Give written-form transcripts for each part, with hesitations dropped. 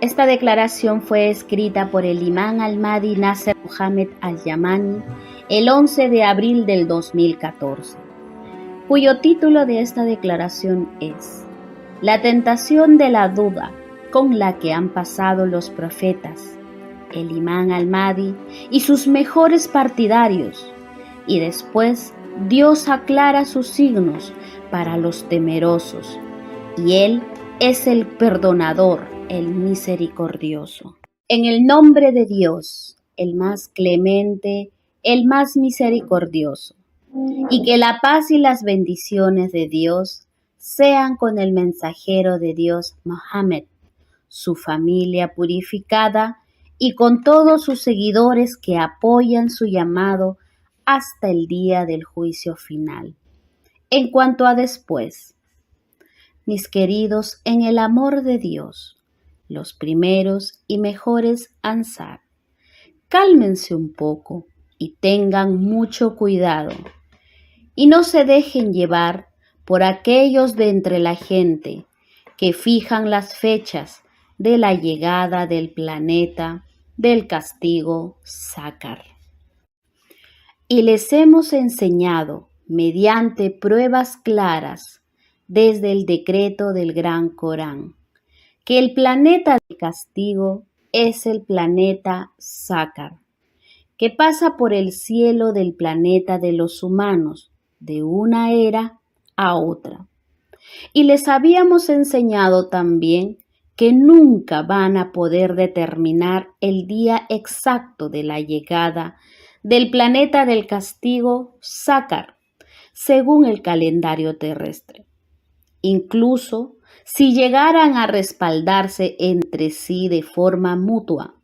Esta declaración fue escrita por el imán Al-Mahdi Nasser Muhammad Al-Yamani el 11 de abril del 2014, cuyo título de esta declaración es La tentación de la duda con la que han pasado los profetas, el imán Al-Mahdi y sus mejores partidarios, y después Dios aclara sus signos para los temerosos, y Él es el perdonador, el misericordioso. En el nombre de Dios, el más clemente, el más misericordioso, y que la paz y las bendiciones de Dios sean con el mensajero de Dios, Mohammed, su familia purificada y con todos sus seguidores que apoyan su llamado hasta el día del juicio final. En cuanto a después, mis queridos en el amor de Dios, los primeros y mejores Ansar, cálmense un poco y tengan mucho cuidado, y no se dejen llevar por aquellos de entre la gente que fijan las fechas de la llegada del planeta del castigo Sácar. Y les hemos enseñado mediante pruebas claras desde el decreto del Gran Corán que el planeta del castigo es el planeta Sácar, que pasa por el cielo del planeta de los humanos, de una era a otra. Y les habíamos enseñado también que nunca van a poder determinar el día exacto de la llegada del planeta del castigo Sácar, según el calendario terrestre. Incluso si llegaran a respaldarse entre sí de forma mutua.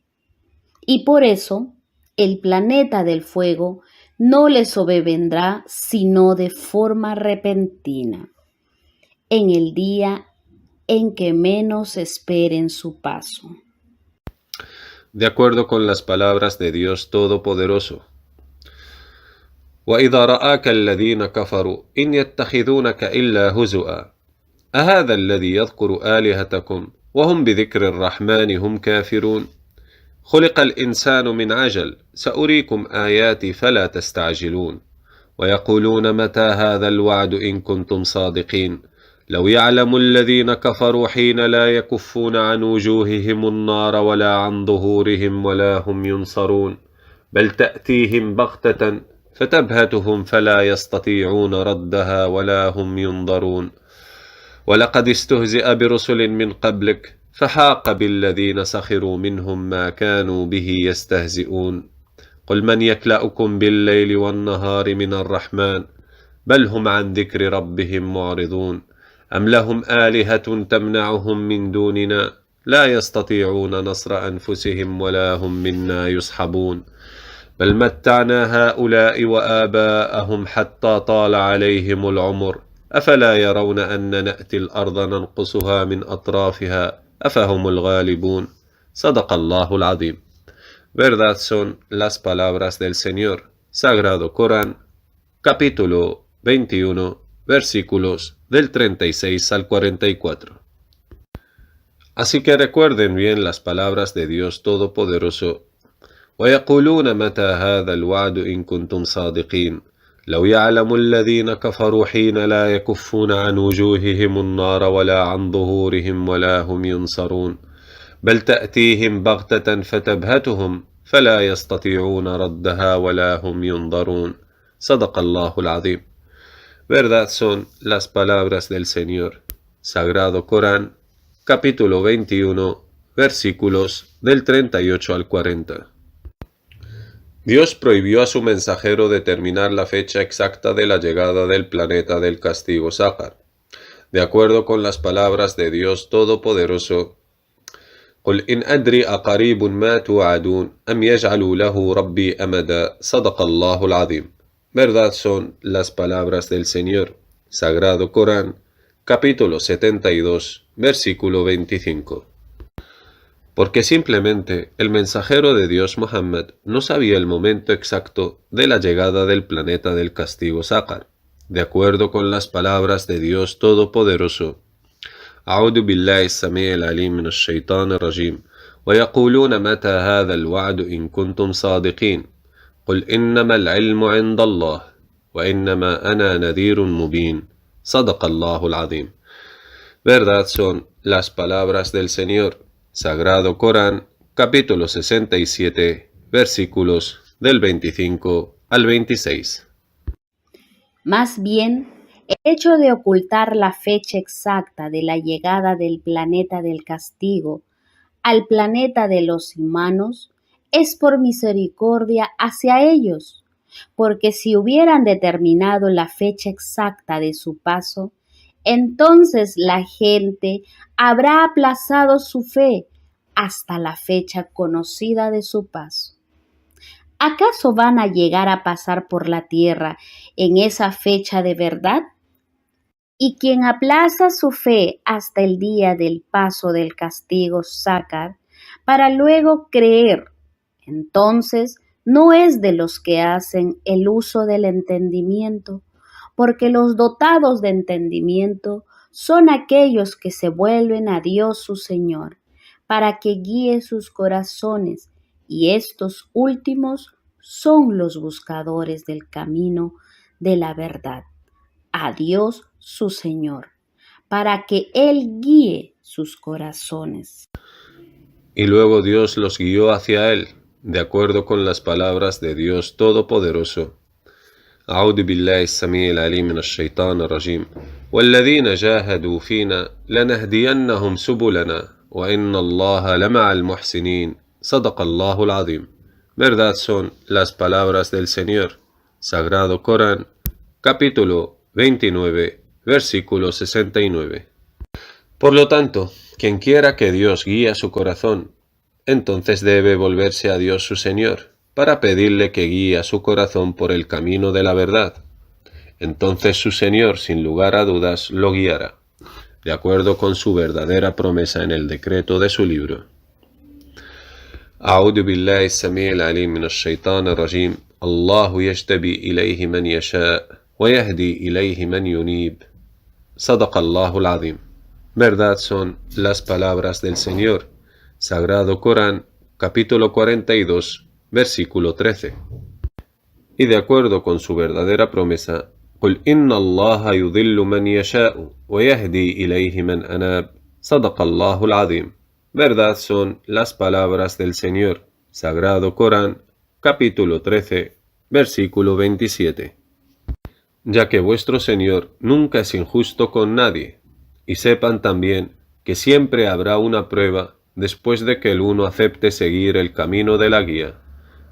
Y por eso, el planeta del fuego no les sobrevendrá sino de forma repentina, en el día en que menos esperen su paso. De acuerdo con las palabras de Dios Todopoderoso. وَإِذَا رَآكَ الَّذِينَ كَفَرُوا إِنْ يَتَّخِذُونَكَ إِلَّا هُزُوًا أهذا الذي يذكر آلهتكم وهم بذكر الرحمن هم كافرون خلق الإنسان من عجل سأريكم آياتي فلا تستعجلون ويقولون متى هذا الوعد إن كنتم صادقين لو يعلم الذين كفروا حين لا يكفون عن وجوههم النار ولا عن ظهورهم ولا هم ينصرون بل تأتيهم بغتة فتبهتهم فلا يستطيعون ردها ولا هم ينظرون ولقد استهزئ برسل من قبلك فحاق بالذين سخروا منهم ما كانوا به يستهزئون قل من يكلأكم بالليل والنهار من الرحمن بل هم عن ذكر ربهم معرضون أم لهم آلهة تمنعهم من دوننا لا يستطيعون نصر أنفسهم ولا هم منا يصحبون بل متعنا هؤلاء وآباءهم حتى طال عليهم العمر أفلا يرون أن نأتي الأرض ننقصها من أطرافها أفهم الغالبون صدق الله العظيم. Verdad son las palabras del Señor. Sagrado Corán, capítulo 21, versículos del 36 al 44. Así que recuerden bien las palabras de Dios Todopoderoso. وَيَقُولُونَ مَتَى هَذَا الْوَعْدُ إِن كُنتُمْ صَادِقِينَ لو يعلم الذين كفروا حين لا يكفون عن وجوههم النار ولا عن ظهورهم ولا هم ينصرون بل تأتيهم بغتة فتبهتهم فلا يستطيعون ردها ولا هم ينظرون صدق الله العظيم. Verdad son las palabras del Señor. Sagrado Corán, capítulo 21, versículos del 38 al 40. Dios prohibió a su mensajero determinar la fecha exacta de la llegada del planeta del castigo Sácar. De acuerdo con las palabras de Dios Todopoderoso, قُلْ إِنْ أَدْرِي أَقَرِيبٌ مَا تُوعَدُونَ أَمْ يَجْعَلُ لَهُ رَبِّي أَمَدًا صدق الله العظيم. Verdad son las palabras del Señor. Sagrado Corán, capítulo 72, versículo 25. Porque simplemente el mensajero de Dios Muhammad no sabía el momento exacto de la llegada del planeta del castigo Sácar. De acuerdo con las palabras de Dios Todopoderoso, أعوذ بالله السميع العليم من الشيطان الرجيم ويقولون متى هذا الوعد إن كنتم صادقين قل إنما العلم عند الله وإنما أنا نذير مبين صدق الله العظيم. Verdad son las palabras del Señor. Sagrado Corán, capítulo 67, versículos del 25 al 26. Más bien, el hecho de ocultar la fecha exacta de la llegada del planeta del castigo al planeta de los humanos es por misericordia hacia ellos, porque si hubieran determinado la fecha exacta de su paso, entonces la gente habrá aplazado su fe hasta la fecha conocida de su paso. ¿Acaso van a llegar a pasar por la tierra en esa fecha de verdad? Y quien aplaza su fe hasta el día del paso del castigo Sácar, para luego creer, entonces no es de los que hacen el uso del entendimiento, porque los dotados de entendimiento son aquellos que se vuelven a Dios su Señor, para que guíe sus corazones, y estos últimos son los buscadores del camino de la verdad, a Dios su Señor, para que Él guíe sus corazones. Y luego Dios los guió hacia Él, de acuerdo con las palabras de Dios Todopoderoso. أعوذ بالله السميع العليم من الشيطان الرجيم والذين جاهدوا فينا لنهدينهم سبلنا وإن الله لمع المحسنين صدق الله العظيم. Verdad son las palabras del Señor. Sagrado Corán, capítulo 29, versículo 69. Por lo tanto, quien quiera que Dios guíe su corazón, entonces debe volverse a Dios su Señor, para pedirle que guíe su corazón por el camino de la verdad. Entonces su Señor, sin lugar a dudas, lo guiará, de acuerdo con su verdadera promesa en el decreto de su libro. أعوذ بالله السميع العليم من الشيطان الرجيم الله يجتبي إليه من يشاء ويهدي إليه من ينيب صدق الله العظيم. Verdad son las palabras del Señor. Sagrado Corán, capítulo 42, versículo 13. Y de acuerdo con su verdadera promesa, قل إن الله يضل من يشاء ويهدي إليه من أناب صدق الله العظيم. Verdad son las palabras del Señor. Sagrado Corán, capítulo 13, versículo 27. Ya que vuestro Señor nunca es injusto con nadie, y sepan también que siempre habrá una prueba después de que el uno acepte seguir el camino de la guía,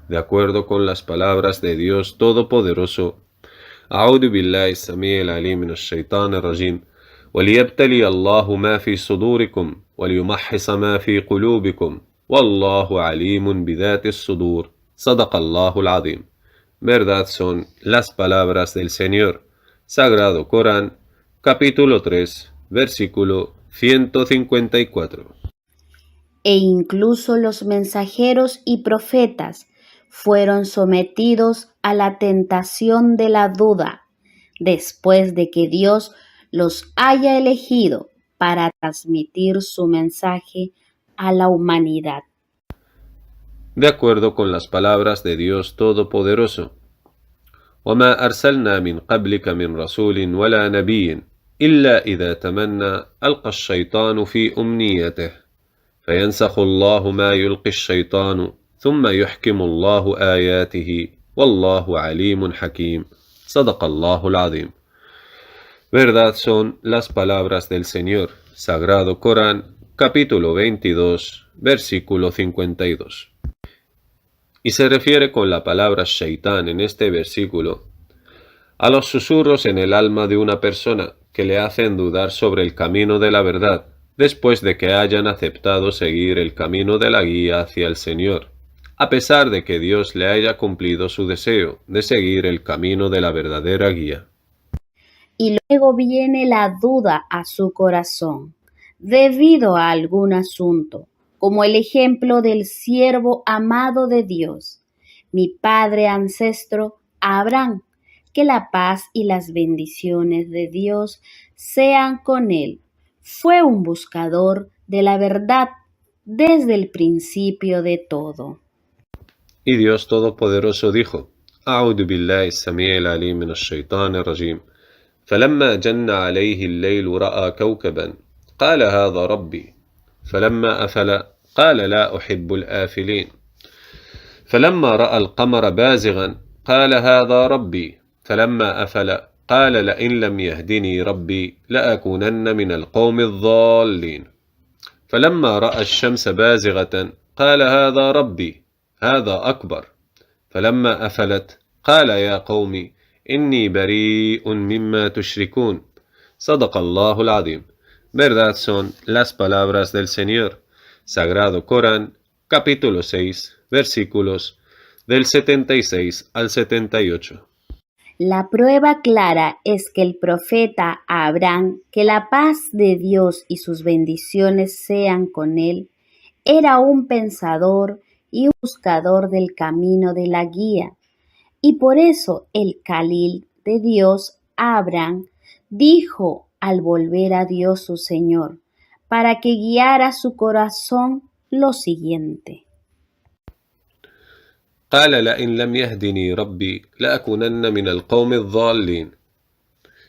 de acuerdo con las palabras de Dios Todopoderoso. أعوذ بالله السميع العليم من الشيطان الرجيم وليبتلي الله ما في صدوركم وليمحص ما في قلوبكم والله عليم بذات الصدور صدق الله العظيم. Verdad son las palabras del Señor. Sagrado Corán, capítulo 3, versículo 154. E incluso los mensajeros y profetas fueron sometidos a la tentación de la duda, después de que Dios los haya elegido para transmitir su mensaje a la humanidad. De acuerdo con las palabras de Dios Todopoderoso. وما أرسلنا من قبلك من رسول ولا نبي إلا إذا تمنى ألقى الشيطان في أمنيته فينسخ الله ما يلقي الشيطان ثم يحكم الله آياته والله عليم حكيم صدق الله العظيم. Verdad son las palabras del Señor. Sagrado Corán, capítulo 22, versículo 52. Y se refiere con la palabra shaitán en este versículo a los susurros en el alma de una persona que le hacen dudar sobre el camino de la verdad, después de que hayan aceptado seguir el camino de la guía hacia el Señor, a pesar de que Dios le haya cumplido su deseo de seguir el camino de la verdadera guía. Y luego viene la duda a su corazón, debido a algún asunto, como el ejemplo del siervo amado de Dios, mi padre ancestro Abraham, que la paz y las bendiciones de Dios sean con él. fue un buscador de la verdad desde el principio de todo. Y Dios Todopoderoso dijo: أعوذ بالله السميع العليم من الشيطان الرجيم فلما جن عليه الليل رأى كوكبا قال هذا ربي فلما أفل قال لا أحب الآفلين فلما رأى القمر بازغا قال هذا ربي فلما أفل قال لئن لم يهدني ربي لأكونن من القوم الضالين فلما رأى الشمس بازغة قال هذا ربي هذا أكبر فلما أفلت قال يا قوم إني بريء مما تشركون صدق الله العظيم. Verdad son las palabras del Señor. Sagrado Corán, capítulo 6, versículos del 76 al 78. La prueba clara es que el profeta Abraham, que la paz de Dios y sus bendiciones sean con él, era un pensador y un buscador del camino de la guía. Y por eso el Calil de Dios, Abraham, dijo al volver a Dios su Señor, para que guiara su corazón, lo siguiente. قال لئن لم يهدني ربي لأكونن من القوم الضالين.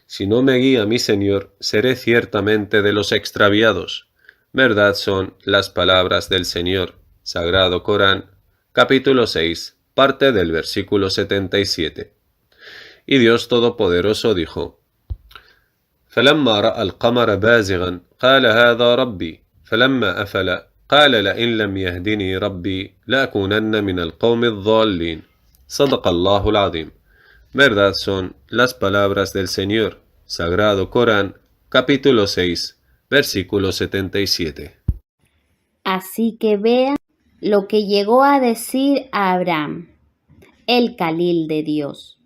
Si no me guía mi Señor, seré ciertamente de los extraviados. Verdad son las palabras del Señor. Sagrado Corán, capítulo 6, parte del versículo 77. Y Dios Todopoderoso dijo: فلما رأى القمر بازغا قال هذا ربي فلما أفل قال لئن لم يهدني ربي لأكونن من القوم الضالين صدق الله العظيم. Verdad son las palabras del Señor. Sagrado Corán, capítulo 6, versículo 77. Así que vean lo que llegó a decir a Abraham, el Calil de Dios,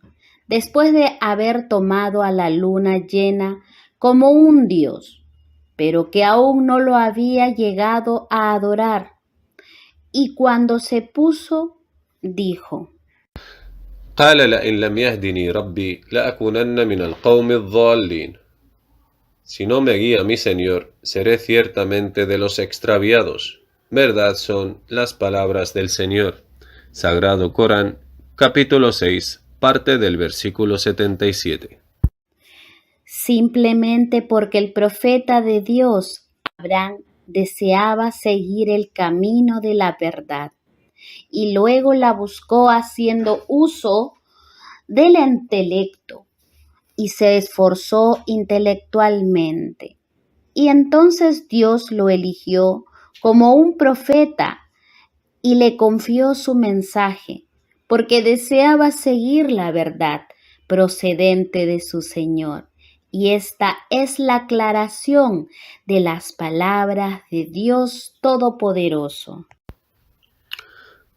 después de haber tomado a la luna llena como un dios, pero que aún no lo había llegado a adorar. Y cuando se puso, dijo: قال لئن لم يهدني ربي لأكونن من القوم الضالين. Si no me guía mi Señor, seré ciertamente de los extraviados. Verdad son las palabras del Señor. Sagrado Corán, capítulo 6, parte del versículo 77. Simplemente porque el profeta de Dios, Abraham, deseaba seguir el camino de la verdad y luego la buscó haciendo uso del intelecto y se esforzó intelectualmente. Y entonces Dios lo eligió como un profeta y le confió su mensaje, porque deseaba seguir la verdad procedente de su Señor. Y esta es la aclaración de las palabras de Dios Todopoderoso.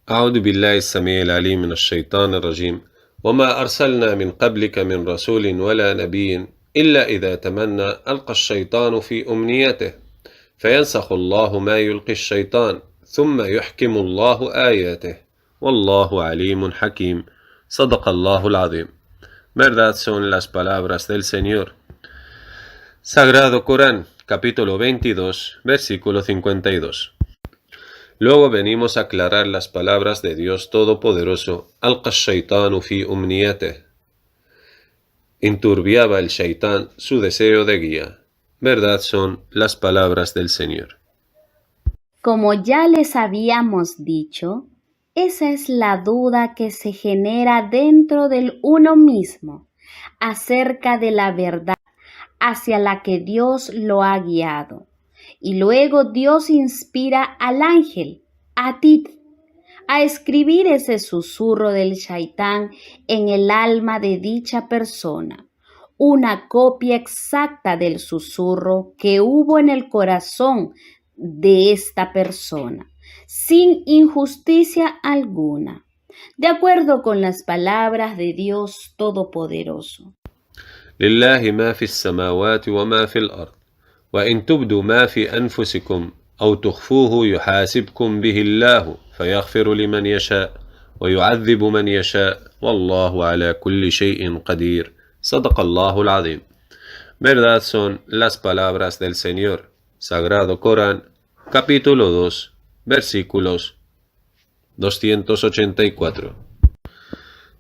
أعوذ بالله السميع العليم من الشيطان الرجيم وما أرسلنا من قبلك من رسول ولا نبي إلا إذا تمنى ألقى الشيطان في أمنيته فينسخ الله ما يلقي الشيطان ثم يحكم الله آياته والله عليم حكيم صدق الله العظيم. Verdad son las palabras del Señor. Sagrado Corán, capítulo 22, versículo 52. Luego venimos a aclarar las palabras de Dios Todopoderoso. Alqa shaitanu fi umniyateh. Enturbiaba el shaitán su deseo de guía. Verdad son las palabras del Señor. Como ya les habíamos dicho, esa es la duda que se genera dentro del uno mismo acerca de la verdad hacia la que Dios lo ha guiado. Y luego Dios inspira al ángel, Atit, a escribir ese susurro del shaitán en el alma de dicha persona, una copia exacta del susurro que hubo en el corazón de esta persona, sin injusticia alguna, de acuerdo con las palabras de Dios Todopoderoso. لله ما في السماوات وما في الأرض وإن تبدوا ما في أنفسكم أو تخفوه يحاسبكم به الله فيغفر لمن يشاء ويعذب من يشاء والله على كل شيء قدير صدق الله العظيم. Verdad son las palabras del Señor. Sagrado Corán, capítulo 2, versículos 284.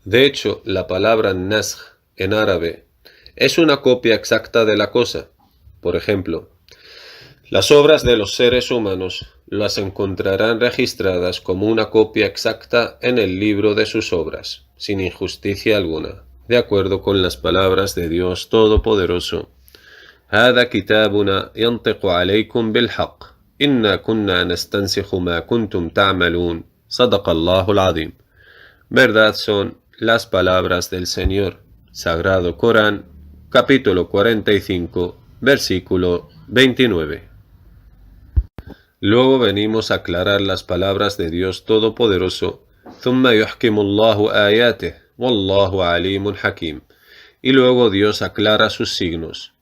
De hecho, la palabra nasj en árabe es una copia exacta de la cosa. Por ejemplo, las obras de los seres humanos las encontrarán registradas como una copia exacta en el libro de sus obras, sin injusticia alguna, de acuerdo con las palabras de Dios Todopoderoso. هذا كتابنا ينطق عليكم بالحق إنا كنا نستنسخ ما كنتم تعملون صدق الله العظيم. Verdad son las palabras del Señor. Sagrado Corán, capítulo 45, versículo 29. Luego venimos a aclarar las palabras de Dios Todopoderoso. ثم يحكم الله آياته والله عليم حكيم. Y luego Dios aclara sus signos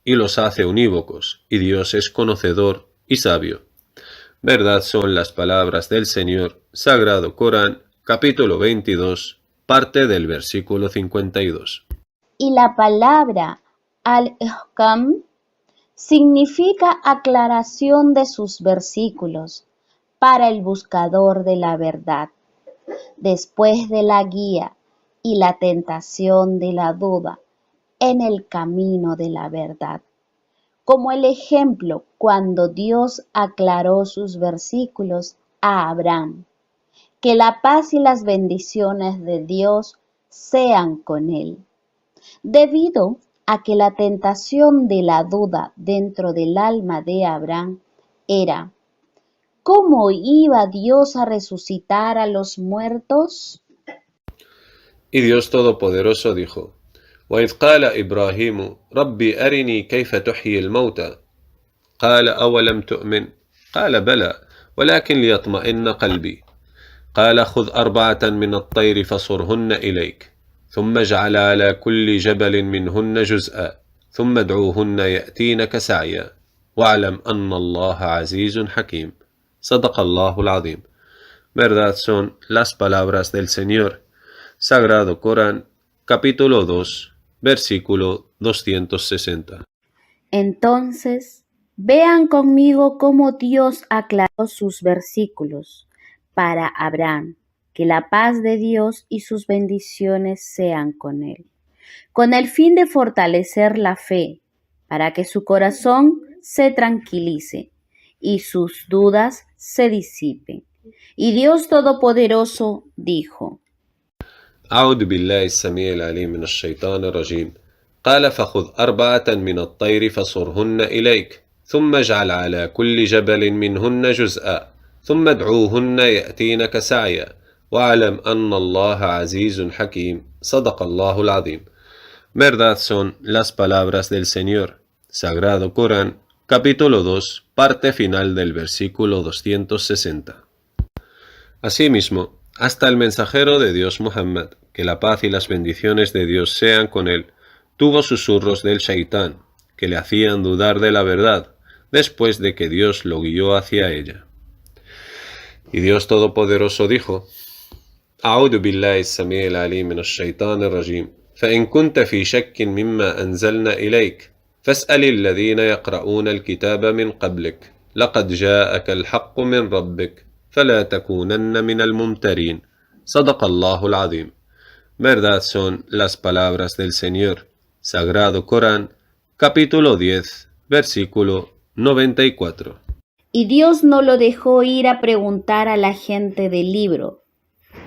y los hace unívocos, y Dios es conocedor y sabio. Verdad son las palabras del Señor. Sagrado Corán, capítulo 22, parte del versículo 52. Y la palabra al-Ihkam significa aclaración de sus versículos para el buscador de la verdad. Después de la guía y la tentación de la duda en el camino de la verdad. Como el ejemplo cuando Dios aclaró sus versículos a Abraham. Que la paz y las bendiciones de Dios sean con él. Debido a que la tentación de la duda dentro del alma de Abraham era: ¿cómo iba Dios a resucitar a los muertos? Y Dios Todopoderoso dijo: وإذ قال إبراهيم ربي أرني كيف تحيي الموتى قال أولم تؤمن قال بلى ولكن ليطمئن قلبي قال خذ 4 من الطير فصرهن إليك ثم اجعل على كل جبل منهن جزءا ثم ادعوهن يأتينك سعيا واعلم أن الله عزيز حكيم صدق الله العظيم. Verdad son las palabras del Señor. Sagrado Corán, capítulo 2, versículo 260. Entonces, vean conmigo cómo Dios aclaró sus versículos para Abraham, que la paz de Dios y sus bendiciones sean con él, con el fin de fortalecer la fe, para que su corazón se tranquilice y sus dudas se disipen. Y Dios Todopoderoso dijo: أعوذ بالله السميع العليم من الشيطان الرجيم قال فخذ 4 من الطير فصرهن إليك ثم اجعل على كل جبل منهن جزءا ثم ادعوهن يأتينك سعيا واعلم أن الله عزيز حكيم صدق الله العظيم. Verdad son las palabras del Señor. Sagrado Corán, capítulo 2, parte final del versículo 260. Asimismo, hasta el mensajero de Dios Muhammad, que la paz y las bendiciones de Dios sean con él, tuvo susurros del Shaitán, que le hacían dudar de la verdad, después de que Dios lo guió hacia ella. Y Dios Todopoderoso dijo: أعوذ بالله السميع العليم من الشيطان الرجيم فإن كنت في شك مما أنزلنا إليك فاسأل الذين يقرؤون الكتاب من قبلك لقد جاءك الحق من ربك فلا تكونن من الممترين صدق الله العظيم. Verdad son las palabras del Señor. Sagrado Corán, capítulo 10, versículo 94. Y Dios no lo dejó ir a preguntar a la gente del libro.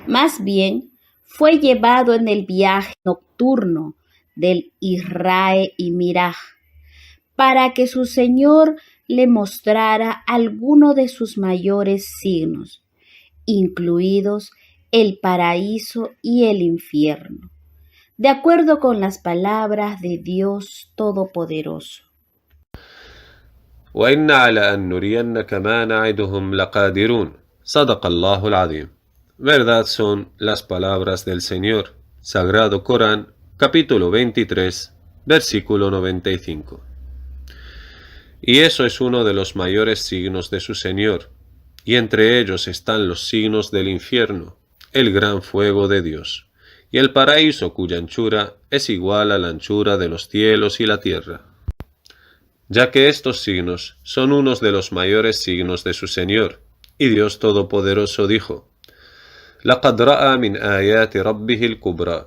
Más bien, fue llevado en el viaje nocturno del Israe y Miraj, para que su Señor le mostrara alguno de sus mayores signos, incluidos el paraíso y el infierno, de acuerdo con las palabras de Dios Todopoderoso. وإن على أن نرينك ما نعدهم لقادرون صدق الله العظيم. Verdad son las palabras del Señor. Sagrado Corán, capítulo 23, versículo 95. Y eso es uno de los mayores signos de su Señor, y entre ellos están los signos del infierno, el gran fuego de Dios, y el paraíso cuya anchura es igual a la anchura de los cielos y la tierra. Ya que estos signos son unos de los mayores signos de su Señor, y Dios Todopoderoso dijo: لَقَدْ رَأَى مِنْ آيَاتِ رَبِّهِ الْكُبْرَى.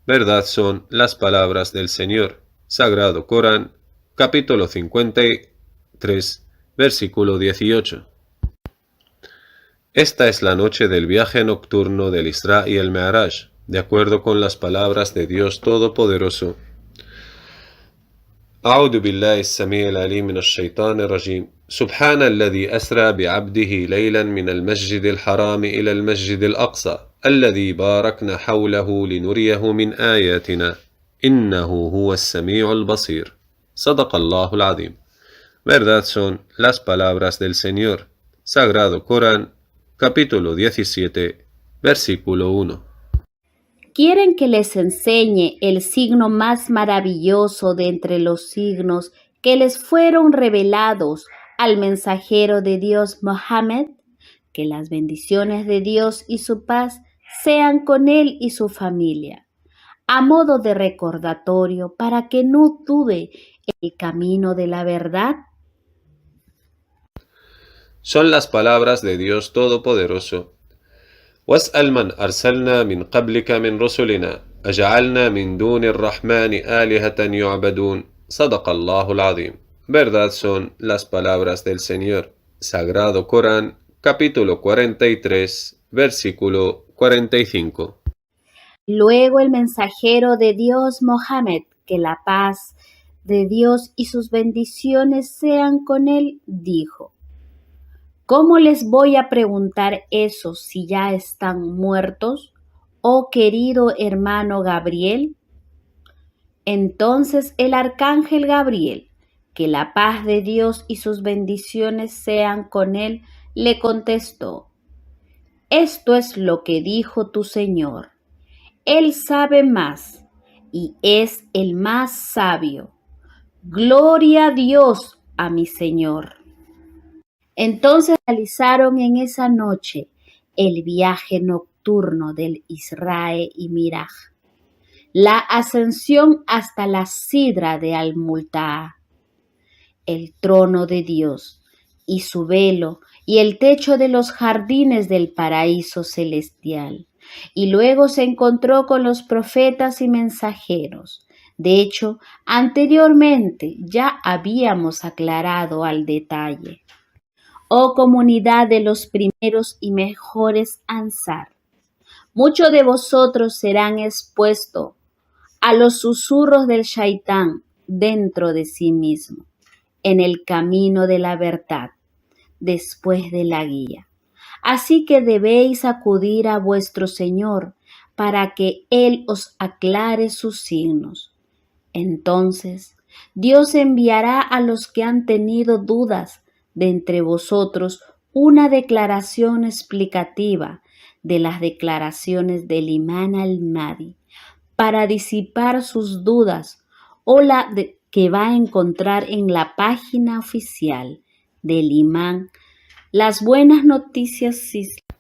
Verdad son las palabras del Señor. Sagrado Corán, capítulo 53, versículo 18. Esta es la noche del viaje nocturno del Isra y el Me'raj, de acuerdo con las palabras de Dios Todopoderoso. أعوذ بالله السميع العليم من الشيطان الرجيم. سبحان الذي أسرى بعبده ليلا من المسجد الحرام إلى المسجد الأقصى الذي باركنا حوله لنريه من آياتنا إنه هو السميع البصير. صدق الله العظيم. Verdad son las palabras del Señor. Sagrado Corán, capítulo 17, versículo 1. ¿Quieren que les enseñe el signo más maravilloso de entre los signos que les fueron revelados al mensajero de Dios Mohammed? Que las bendiciones de Dios y su paz sean con él y su familia, a modo de recordatorio para que no dude el camino de la verdad. Son las palabras de Dios Todopoderoso. واسأل من أرسلنا من قبلك من رسلنا أجعلنا من دون الرحمن آلهة يعبدون. صدق الله العظيم. Verdad son las palabras del Señor. Sagrado Corán, capítulo 43, versículo 45. Luego el mensajero de Dios Mohammed, que la paz de Dios y sus bendiciones sean con él, dijo: ¿Cómo les voy a preguntar eso si ya están muertos, oh querido hermano Gabriel? Entonces el arcángel Gabriel, que la paz de Dios y sus bendiciones sean con él, le contestó: Esto es lo que dijo tu Señor. Él sabe más y es el más sabio. Gloria a Dios, a mi Señor. Entonces realizaron en esa noche el viaje nocturno del Isra y Miraj, la ascensión hasta la sidra de Al-Multa'a, el trono de Dios y su velo y el techo de los jardines del paraíso celestial, y luego se encontró con los profetas y mensajeros. De hecho, anteriormente ya habíamos aclarado al detalle. Oh comunidad de los primeros y mejores Ansar, muchos de vosotros serán expuestos a los susurros del Shaitán dentro de sí mismo, en el camino de la verdad, después de la guía. Así que debéis acudir a vuestro Señor para que Él os aclare sus signos. Entonces, Dios enviará a los que han tenido dudas de entre vosotros una declaración explicativa de las declaraciones del Imán al-Mahdi para disipar sus dudas, o la que va a encontrar en la página oficial del Imán las buenas noticias.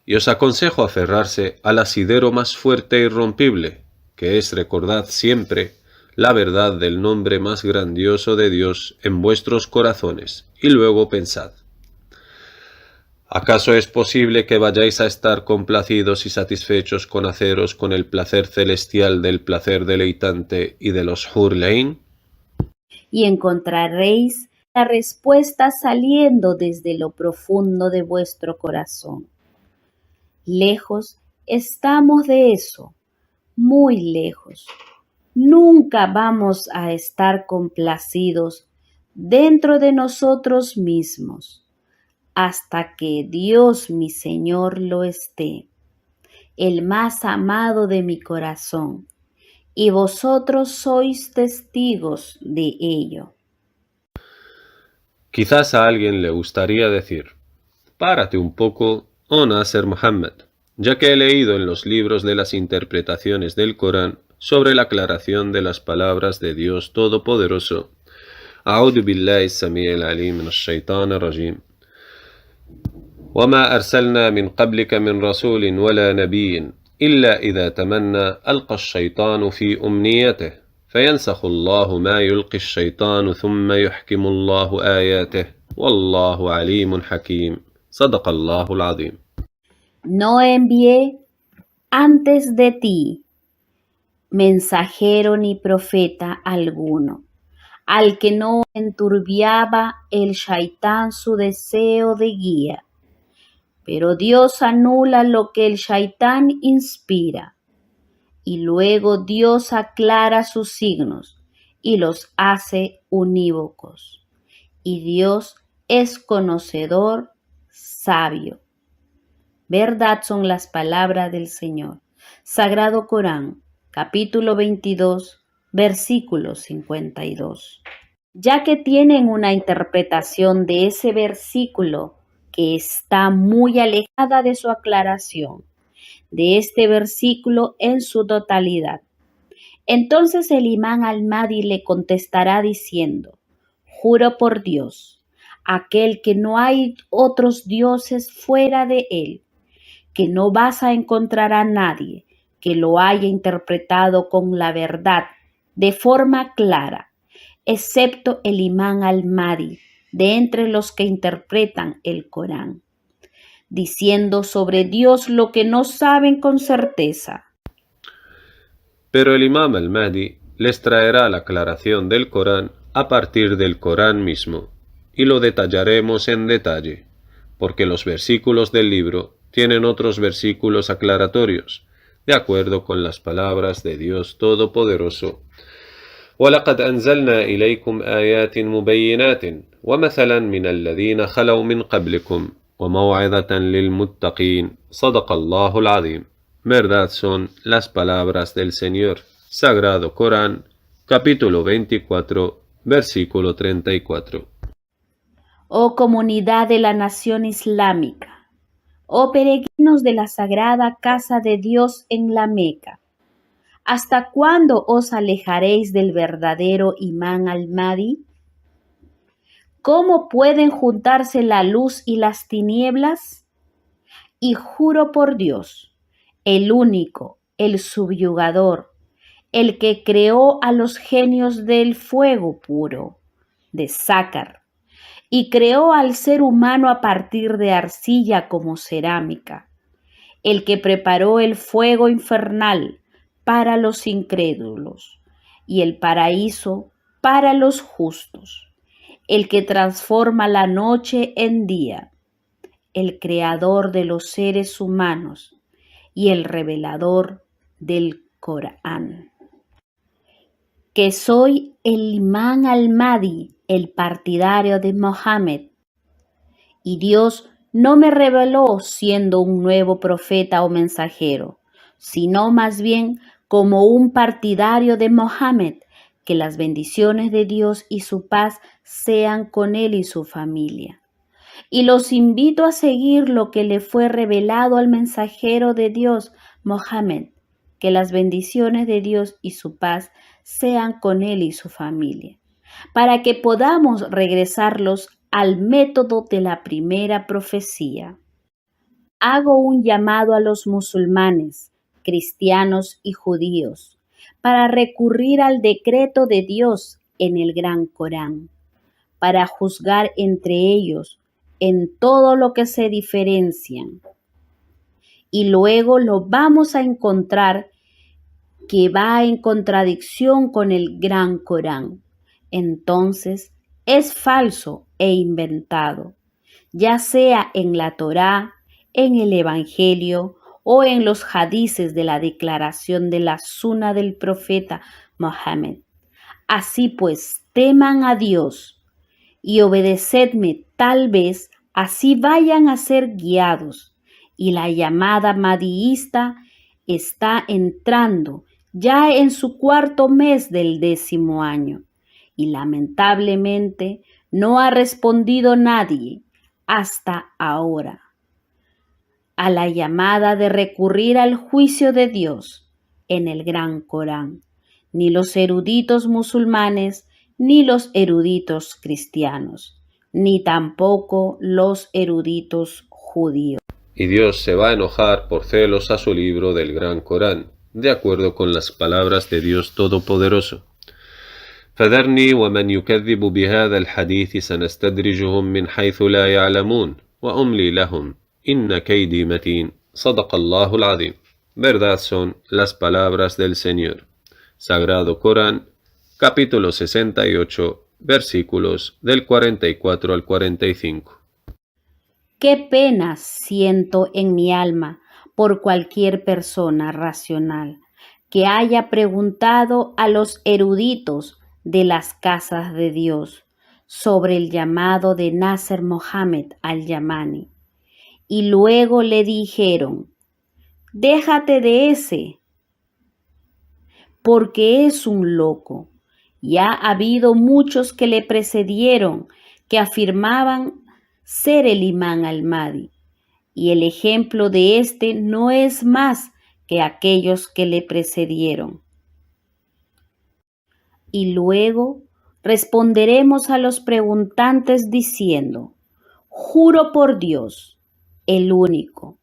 Y os aconsejo aferrarse al asidero más fuerte e irrompible, que es recordad siempre la verdad del nombre más grandioso de Dios en vuestros corazones, y luego pensad: ¿acaso es posible que vayáis a estar complacidos y satisfechos con haceros con el placer celestial del placer deleitante y de los Hur Lain? Y encontraréis la respuesta saliendo desde lo profundo de vuestro corazón. Lejos estamos de eso, muy lejos. Nunca vamos a estar complacidos dentro de nosotros mismos, hasta que Dios mi Señor lo esté, el más amado de mi corazón, y vosotros sois testigos de ello. Quizás a alguien le gustaría decir: párate un poco, oh Nasser Muhammad, ya que he leído en los libros de las interpretaciones del Corán sobre la aclaración de las palabras de Dios Todopoderoso. أعوذ بالله السميع العليم من الشيطان الرجيم. وما أرسلنا من قبلك من رسول ولا نبي إلا إذا تمنى ألقى الشيطان في أمنيته فينسخ الله ما يلقي الشيطان ثم يحكم الله آياته والله عليم حكيم صدق الله العظيم. No envié antes de ti mensajero ni profeta alguno, al que no enturbiaba el Shaitán su deseo de guía. Pero Dios anula lo que el Shaitán inspira, y luego Dios aclara sus signos y los hace unívocos. Y Dios es conocedor, sabio. Verdad son las palabras del Señor. Sagrado Corán, capítulo 22, versículo 52. Ya que tienen una interpretación de ese versículo que está muy alejada de su aclaración, de este versículo en su totalidad, entonces el imán al-Mahdi le contestará diciendo: juro por Dios, aquel que no hay otros dioses fuera de él, que no vas a encontrar a nadie que lo haya interpretado con la verdad de forma clara, excepto el imán al-Mahdi, de entre los que interpretan el Corán, diciendo sobre Dios lo que no saben con certeza. Pero el imam al-Mahdi les traerá la aclaración del Corán a partir del Corán mismo, y lo detallaremos en detalle, porque los versículos del libro tienen otros versículos aclaratorios, de acuerdo con las palabras de Dios Todopoderoso. وَلَقَدْ أَنزَلْنَا إِلَيْكُمْ آيَاتٍ مُبَيِّنَاتٍ وَمَثَلًا مِنَ الَّذِينَ خَلَوْا مِنْ قَبْلِكُمْ وَمَوْعِظَةً لِلْمُتَّقِينَ صدق الله العظيم. Verdad son las palabras del Señor. Sagrado Corán, capítulo 24, versículo 34. Oh comunidad de la nación islámica, oh peregrinos de la sagrada casa de Dios en la Meca, ¿hasta cuándo os alejaréis del verdadero imán al-Mahdi? ¿Cómo pueden juntarse la luz y las tinieblas? Y juro por Dios, el único, el subyugador, el que creó a los genios del fuego puro, de Sácar, y creó al ser humano a partir de arcilla como cerámica, el que preparó el fuego infernal para los incrédulos y el paraíso para los justos, el que transforma la noche en día, el creador de los seres humanos y el revelador del Corán. Que soy el imán al-Mahdi, el partidario de Mohammed, y Dios no me reveló siendo un nuevo profeta o mensajero, sino más bien como un partidario de Mohammed, que las bendiciones de Dios y su paz sean con él y su familia. Y los invito a seguir lo que le fue revelado al mensajero de Dios, Mohammed, que las bendiciones de Dios y su paz sean con él y su familia, para que podamos regresarlos al método de la primera profecía. Hago un llamado a los musulmanes, cristianos y judíos, para recurrir al decreto de Dios en el Gran Corán, para juzgar entre ellos en todo lo que se diferencian. Y luego lo vamos a encontrar que va en contradicción con el Gran Corán. Entonces es falso e inventado, ya sea en la Torá, en el Evangelio o en los hadices de la declaración de la Sunna del profeta Mohammed. Así pues, teman a Dios y obedecedme, tal vez así vayan a ser guiados. Y la llamada mahdiista está entrando ya en su cuarto mes del 10º año, y lamentablemente no ha respondido nadie hasta ahora a la llamada de recurrir al juicio de Dios en el Gran Corán, ni los eruditos musulmanes, ni los eruditos cristianos, ni tampoco los eruditos judíos. y Dios se va a enojar por celos a su libro del Gran Corán, de acuerdo con las palabras de Dios Todopoderoso. فذرني ومن يكذب بهذا الحديث سنستدرجهم من حيث لا يعلمون وأملي لهم إن كيدي متين صدق الله العظيم. Verdad son las palabras del Señor. Sagrado Corán, capítulo 68, versículos del 44 al 45. Qué pena siento en mi alma por cualquier persona racional que haya preguntado a los eruditos de las casas de Dios sobre el llamado de Nasser Mohammed al-Yamani, y luego le dijeron: déjate de ese, porque es un loco. Ya ha habido muchos que le precedieron que afirmaban ser el imán al-Mahdi, y el ejemplo de este no es más que aquellos que le precedieron. Y luego responderemos a los preguntantes diciendo: juro por Dios, el único,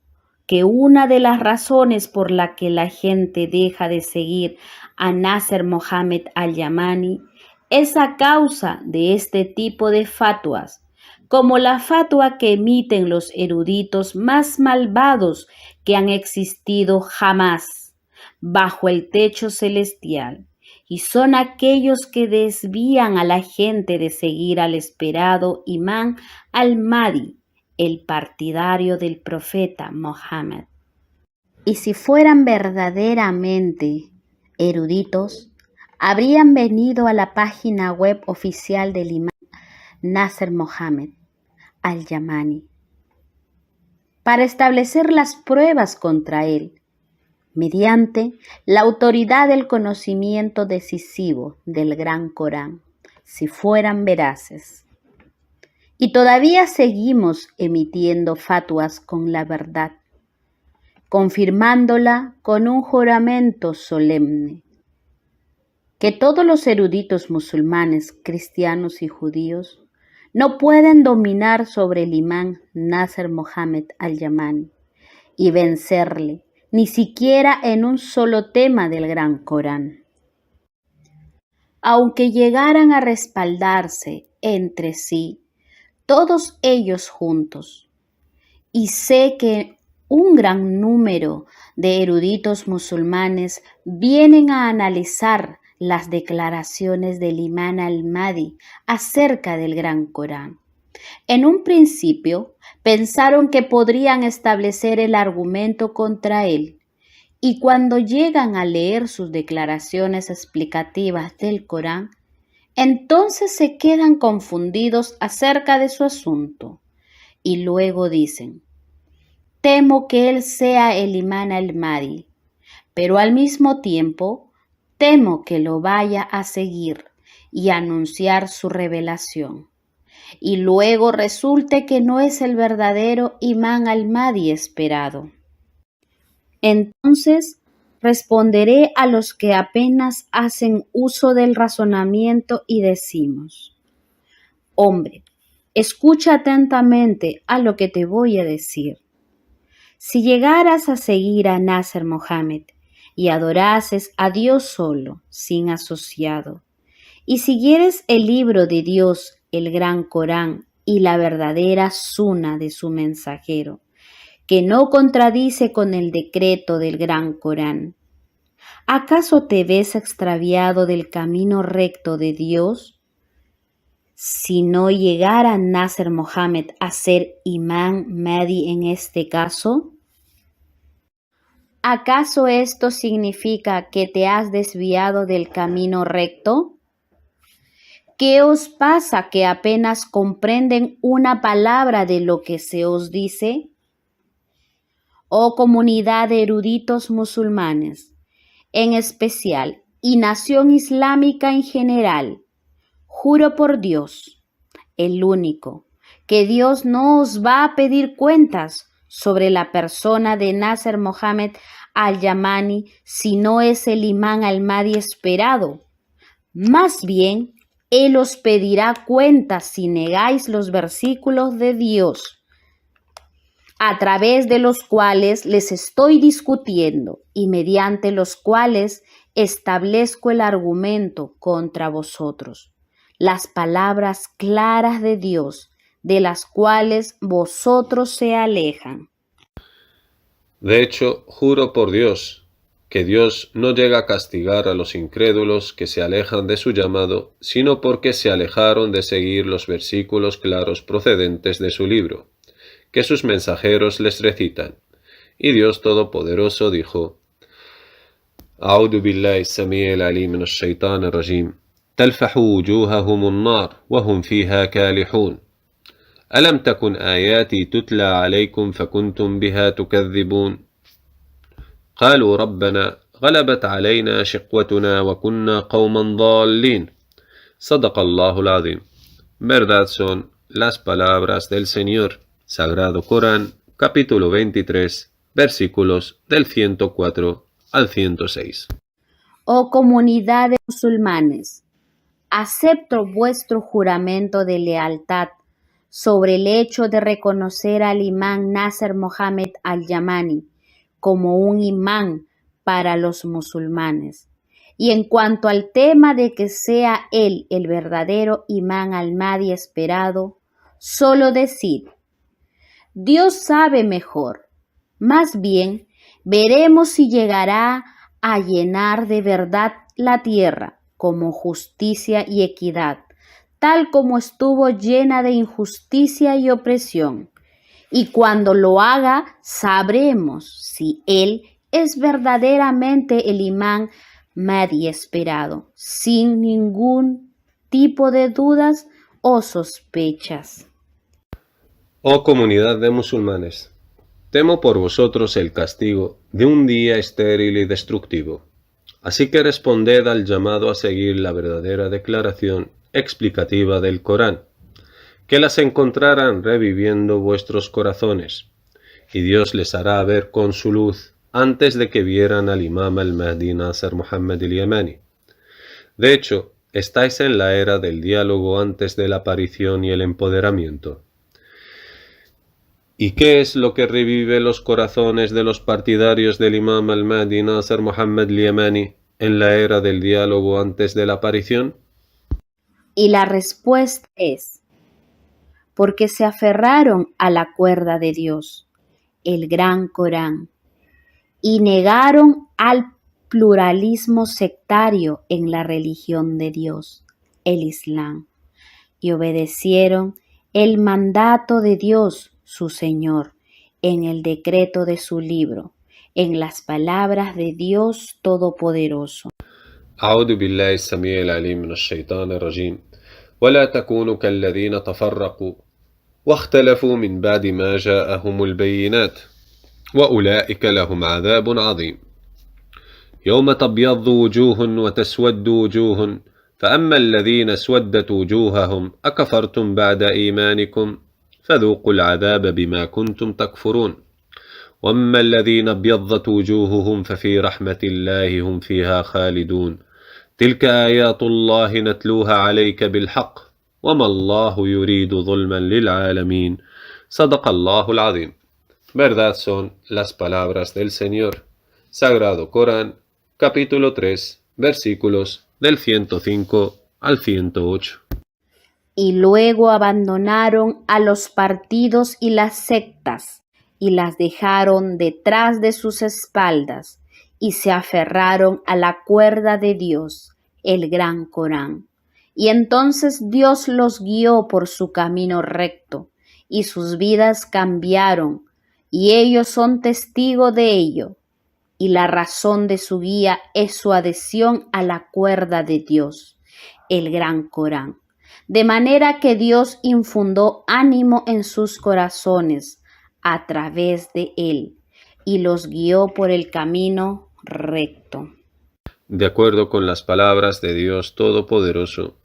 que una de las razones por la que la gente deja de seguir a Nasser Mohammed al-Yamani es a causa de este tipo de fatuas, como la fatua que emiten los eruditos más malvados que han existido jamás bajo el techo celestial, y son aquellos que desvían a la gente de seguir al esperado imán al-Mahdi, el partidario del profeta Mohammed. Y si fueran verdaderamente eruditos, habrían venido a la página web oficial del imán Nasser Mohammed al-Yamani para establecer las pruebas contra él, mediante la autoridad del conocimiento decisivo del Gran Corán, si fueran veraces. Y todavía seguimos emitiendo fatuas con la verdad, confirmándola con un juramento solemne, que todos los eruditos musulmanes, cristianos y judíos no pueden dominar sobre el imán Nasser Mohammed al-Yamani y vencerle, ni siquiera en un solo tema del Gran Corán. Aunque llegaran a respaldarse entre sí, todos ellos juntos, y sé que un gran número de eruditos musulmanes vienen a analizar las declaraciones del imán al-Mahdi acerca del Gran Corán. En un principio pensaron que podrían establecer el argumento contra él, y cuando llegan a leer sus declaraciones explicativas del Corán, entonces se quedan confundidos acerca de su asunto, y luego dicen: temo que él sea el imán al-Mahdi, pero al mismo tiempo temo que lo vaya a seguir y anunciar su revelación, y luego resulte que no es el verdadero imán al-Mahdi esperado. Entonces responderé a los que apenas hacen uso del razonamiento y decimos: hombre, escucha atentamente a lo que te voy a decir. Si llegaras a seguir a Nasser Mohammed y adorases a Dios solo, sin asociado, y siguieres el libro de Dios, el Gran Corán, y la verdadera suna de su mensajero, que no contradice con el decreto del Gran Corán, ¿acaso te ves extraviado del camino recto de Dios? Si no llegara Nasser Mohammed a ser imán Mahdi en este caso, ¿acaso esto significa que te has desviado del camino recto? ¿Qué os pasa que apenas comprenden una palabra de lo que se os dice? Oh comunidad de eruditos musulmanes, en especial, y nación islámica en general, juro por Dios, el único, que Dios no os va a pedir cuentas sobre la persona de Nasser Mohammed al-Yamani si no es el imán al-Mahdi esperado. Más bien, Él os pedirá cuentas si negáis los versículos de Dios. a través de los cuales les estoy discutiendo y mediante los cuales establezco el argumento contra vosotros, las palabras claras de Dios, de las cuales vosotros se alejan. De hecho, juro por Dios, que Dios no llega a castigar a los incrédulos que se alejan de su llamado, sino porque se alejaron de seguir los versículos claros procedentes de su libro, que sus mensajeros les recitan. Y Dios Todopoderoso dijo: أعوذ بالله السميع العليم من الشيطان الرجيم تلفح وجوههم النار وهم فيها كالحون ألم تكن آياتي تتلى عليكم فكنتم بها تكذبون قالوا ربنا غلبت علينا شقوتنا وكنا قوما ضالين صدق الله العظيم. Verdad son las palabras del Señor. Sagrado Corán, capítulo 23, versículos del 104 al 106. Oh comunidad de musulmanes, acepto vuestro juramento de lealtad sobre el hecho de reconocer al imán Nasser Mohammed al-Yamani como un imán para los musulmanes. Y en cuanto al tema de que sea él el verdadero imán al-Mahdi esperado, solo decid: Dios sabe mejor. Más bien, veremos si llegará a llenar de verdad la tierra como justicia y equidad, tal como estuvo llena de injusticia y opresión. Y cuando lo haga, sabremos si él es verdaderamente el imán Mahdi esperado, sin ningún tipo de dudas o sospechas. Oh comunidad de musulmanes, temo por vosotros el castigo de un día estéril y destructivo. Así que responded al llamado a seguir la verdadera declaración explicativa del Corán, que las encontrarán reviviendo vuestros corazones, y Dios les hará ver con su luz antes de que vieran al imam al-Mahdi Nasser Mohammed al-Yamani. De hecho, estáis en la era del diálogo antes de la aparición y el empoderamiento. ¿Y qué es lo que revive los corazones de los partidarios del imam al-Mahdi Nasser Mohammed al-Yamani en la era del diálogo antes de la aparición? Y la respuesta es: porque se aferraron a la cuerda de Dios, el Gran Corán, y negaron al pluralismo sectario en la religión de Dios, el Islam, y obedecieron el mandato de Dios, su Señor, en el decreto de su libro, en las palabras de Dios Todopoderoso. أعوذ بالله السميع العليم من الشيطان الرجيم ولا تكونوا كالذين تفرقوا واختلفوا من بعد ما جاءهم البينات وأولئك لهم عذاب عظيم يوم تبيض وجوه وتسود وجوه فأما الذين اسودت وجوههم أكفرتم بعد إيمانكم فذوقوا العذاب بما كنتم تكفرون وأما الذين ابيضت وجوههم ففي رحمة الله هم فيها خالدون تلك آيات الله نتلوها عليك بالحق وما الله يريد ظلما للعالمين صدق الله العظيم. Verdad son las palabras del Señor. Sagrado Corán, capítulo 3, versículos del 105 al 108. Y luego abandonaron a los partidos y las sectas, y las dejaron detrás de sus espaldas, y se aferraron a la cuerda de Dios, el Gran Corán. Y entonces Dios los guió por su camino recto, y sus vidas cambiaron, y ellos son testigos de ello. Y la razón de su guía es su adhesión a la cuerda de Dios, el Gran Corán. De manera que Dios infundó ánimo en sus corazones a través de él, y los guió por el camino recto. De acuerdo con las palabras de Dios Todopoderoso,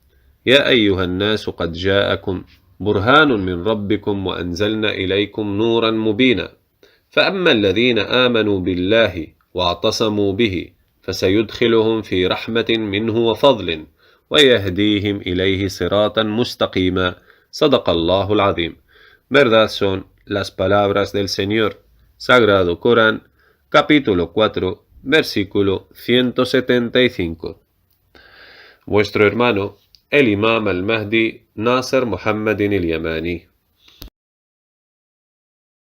يا أيها الناس قد جاءكم برهان من ربكم وأنزلنا إليكم نورا مبينا فأما الذين آمنوا بالله واعتصموا به فسيدخلهم في رحمة منه وفضل ويهديهم إليه صراطا مستقيما صدق الله العظيم. Verdad son las palabras del Señor. Sagrado Corán, capítulo 4, versículo 175. Vuestro hermano, el Imam al-Mahdi Nasser Muhammadin al-Yamani.